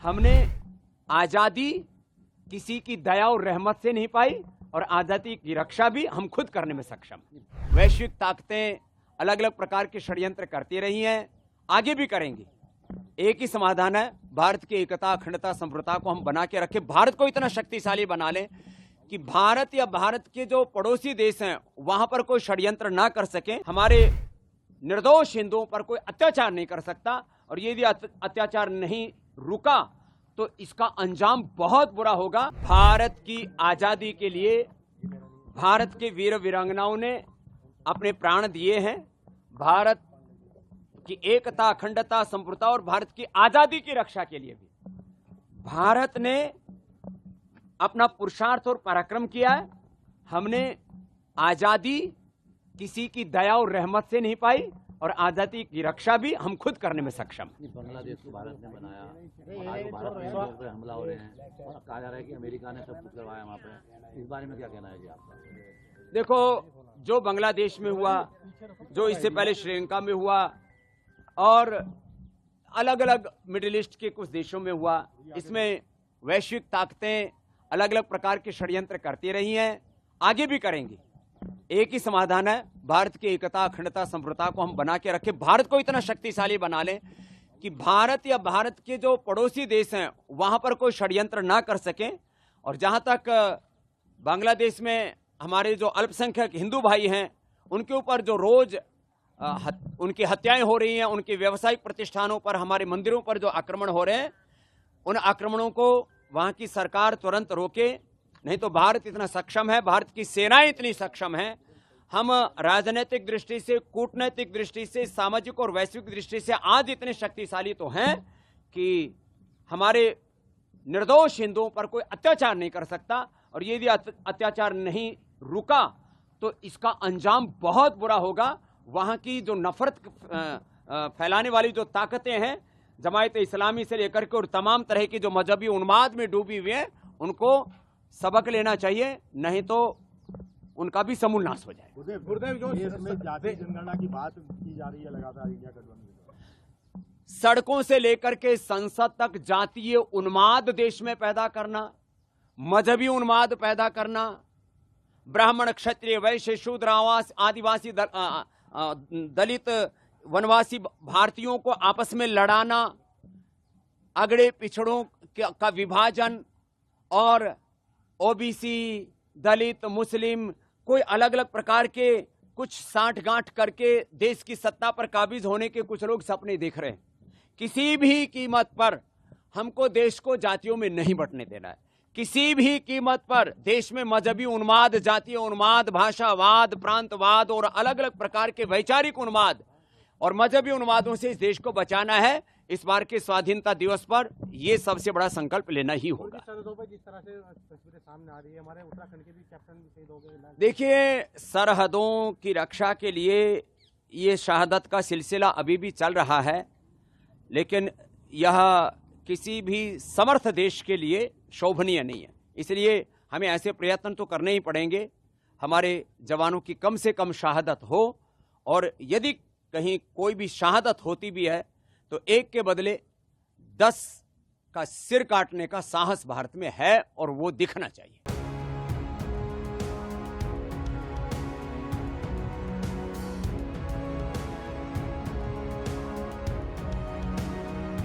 हमने आजादी किसी की दया और रहमत से नहीं पाई और आजादी की रक्षा भी हम खुद करने में सक्षम। वैश्विक ताकतें अलग अलग प्रकार के षड्यंत्र करती रही हैं, आगे भी करेंगी। एक ही समाधान है, भारत की एकता, अखंडता, संप्रभुता को हम बना के रखें, भारत को इतना शक्तिशाली बना लें कि भारत या भारत के जो पड़ोसी देश हैं वहां पर कोई षड्यंत्र ना कर सके, हमारे निर्दोष हिंदुओं पर कोई अत्याचार नहीं कर सकता। और यदि अत्याचार नहीं रुका तो इसका अंजाम बहुत बुरा होगा। भारत की आजादी के लिए भारत के वीर वीरांगनाओं ने अपने प्राण दिए हैं। भारत की एकता, अखंडता, संप्रभुता और भारत की आजादी की रक्षा के लिए भी भारत ने अपना पुरुषार्थ और पराक्रम किया है। हमने आजादी किसी की दया और रहमत से नहीं पाई और आजादी की रक्षा भी हम खुद करने में सक्षम। बांग्लादेश को भारत ने बनाया, आज भारत में लोगों पे हमला हो रहे हैं और कहा जा रहा है कि अमेरिका ने सब कुछ करवाया वहाँ पे। इस बारे में क्या कहना है जी आपका? देखो, जो बांग्लादेश में हुआ, जो इससे पहले श्रीलंका में हुआ और अलग अलग मिडिल ईस्ट के कुछ देशों में हुआ, इसमें वैश्विक ताकतें अलग अलग प्रकार के षड्यंत्र करती रही हैं, आगे भी करेंगी। एक ही समाधान है, भारत की एकता, अखंडता, संप्रभुता को हम बना के रखें, भारत को इतना शक्तिशाली बना लें कि भारत या भारत के जो पड़ोसी देश हैं वहां पर कोई षड्यंत्र ना कर सकें। और जहां तक बांग्लादेश में हमारे जो अल्पसंख्यक हिंदू भाई हैं उनके ऊपर जो रोज उनकी हत्याएं हो रही हैं, उनके व्यावसायिक प्रतिष्ठानों पर, हमारे मंदिरों पर जो आक्रमण हो रहे हैं, उन आक्रमणों को वहां की सरकार तुरंत रोके, नहीं तो भारत इतना सक्षम है, भारत की सेनाएं इतनी सक्षम हैं। हम राजनीतिक दृष्टि से, कूटनैतिक दृष्टि से, सामाजिक और वैश्विक दृष्टि से आज इतने शक्तिशाली तो हैं कि हमारे निर्दोष हिंदुओं पर कोई अत्याचार नहीं कर सकता। और यदि अत्याचार नहीं रुका तो इसका अंजाम बहुत बुरा होगा। वहां की जो नफरत फैलाने वाली जो ताकतें हैं, जमायत इस्लामी से लेकर के और तमाम तरह की जो मजहबी उन्माद में डूबी हुई हैं, उनको सबक लेना चाहिए, नहीं तो उनका भी समूल नाश हो जाए। गुरुदेव, जो जातीय जनगणना की बात की जा रही है लगातार इंडिया गठबंधन, सड़कों से लेकर के संसद तक जातीय उन्माद देश में पैदा करना, मजहबी उन्माद पैदा करना, ब्राह्मण, क्षत्रिय, वैश्य, शूद्र, आदिवासी, दलित, वनवासी भारतीयों को आपस में लड़ाना, अगड़े पिछड़ों का विभाजन और ओबीसी, दलित, मुस्लिम, कोई अलग अलग प्रकार के कुछ साठगांठ करके देश की सत्ता पर काबिज होने के कुछ लोग सपने देख रहे हैं। किसी भी कीमत पर हमको देश को जातियों में नहीं बंटने देना है। किसी भी कीमत पर देश में मजहबी उन्माद, जातीय उन्माद, भाषावाद, प्रांतवाद और अलग अलग प्रकार के वैचारिक उन्माद और मजहबी उन्मादों से इस देश को बचाना है। इस बार के स्वाधीनता दिवस पर यह सबसे बड़ा संकल्प लेना ही होगा। सरहदों पर जिस तरह से तस्वीरें सामने आ रही है, हमारे उत्तराखंड के भी कैप्टन शहीद हो गए। देखिए, सरहदों की रक्षा के लिए ये शहादत का सिलसिला अभी भी चल रहा है, लेकिन यह किसी भी समर्थ देश के लिए शोभनीय नहीं है। इसलिए हमें ऐसे प्रयत्न तो करने ही पड़ेंगे, हमारे जवानों की कम से कम शहादत हो। और यदि कहीं कोई भी शहादत होती भी है तो एक के बदले 10 का सिर काटने का साहस भारत में है और वो दिखना चाहिए।